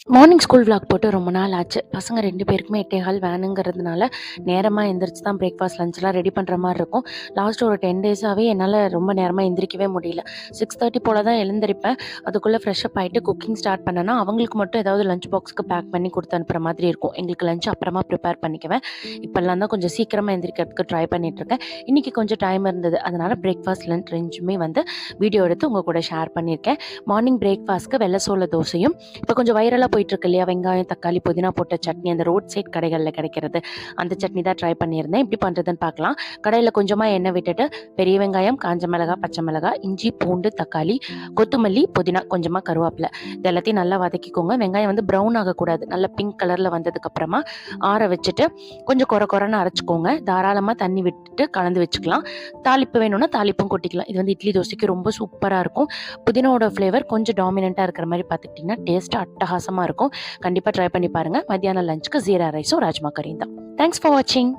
Morning school vlog போட்டு ரொம்ப நாள் ஆச்சு. பசங்க 2 பேருக்குமே 8:15 வேனுங்கிறதுனால, நேரமா எந்திரிச்சு தான் பிரேக்ஃபாஸ்ட், லஞ்ச்லாம் ரெடி பண்ற மாரி இருக்கும். லாஸ்ட் ஒரு 10 டேஸாவே என்னால ரொம்ப நேரமா எந்திரிக்கவே முடியல. 6:30 போல தான் எழுந்திரிப்பேன். அதுக்குள்ள ஃப்ரெஷ் அப் ஆயிட்டு குக்கிங் ஸ்டார்ட் பண்ணேன்னா, அவங்களுக்கு மட்டும் ஏதாவது லஞ்ச் பாக்ஸ்க்கு பேக் பண்ணி குடுத்து அனுப்புற மாதிரி இருக்கும். எங்களுக்கு லஞ்ச் அப்புறமா ப்ரிப்பேர் பண்ணிக்குவேன். இப்பல்லாம் தான் கொஞ்சம் சீக்கிரமா எந்திரிக்கிறதுக்கு ட்ரை பண்ணிட்டுருக்கேன். இன்னைக்கு கொஞ்சம் டைம் இருந்தது. அதனால பிரேக்ஃபாஸ்ட், லஞ்ச் 2மே வீடியோ எடுத்து உங்க கூட ஷேர் பண்ணியிருக்கேன். மார்னிங் பிரேக்ஃபாஸ்ட்க்கு வெள்ள சோள தோசையும், இப்போ கொஞ்சம் வைரலா போயிட்டுருக்கு இல்லையா, வெங்காயம், தக்காளி, புதினா போட்ட சட்னி, அந்த ரோட் சைட் கடைகளில் கிடைக்கிறது. அந்த சட்னி தான் ட்ரை பண்ணியிருந்தேன். எப்படி பண்ணுறதுன்னு பார்க்கலாம். கடையில் கொஞ்சமாக எண்ணெய் விட்டுட்டு பெரிய வெங்காயம், காஞ்ச மிளகாய், பச்சை மிளகாய், இஞ்சி, பூண்டு, தக்காளி, கொத்தமல்லி, புதினா, கொஞ்சமாக கருவேப்பிலை, இது எல்லாத்தையும் நல்லா வதக்கிக்கோங்க. வெங்காயம் ப்ரௌன் ஆகக்கூடாது. நல்லா பிங்க் கலரில் வந்ததுக்கப்புறமா ஆற வச்சுட்டு கொஞ்சம் கொரன்னு அரைச்சிக்கோங்க. தாராளமாக தண்ணி விட்டுட்டு கலந்து வச்சுக்கலாம். தாளிப்பு வேணும்னா தாளிப்பும் கொட்டிக்கலாம். இது இட்லி தோசைக்கு ரொம்ப சூப்பராக இருக்கும். புதினாவோட ஃப்ளேவர் கொஞ்சம் டாமினண்ட்டாக இருக்கிற மாதிரி பார்த்துக்கிட்டிங்கன்னா டேஸ்ட்டு அட்டகாசமாக இருக்கும். கண்டிப்பாக ட்ரை பண்ணி பாருங்கள். மத்தியானம் லஞ்சுக்கு ஜீரா ரைஸும் ராஜ்மா கறியும் தான். தேங்க்ஸ் ஃபார் வாட்சிங்.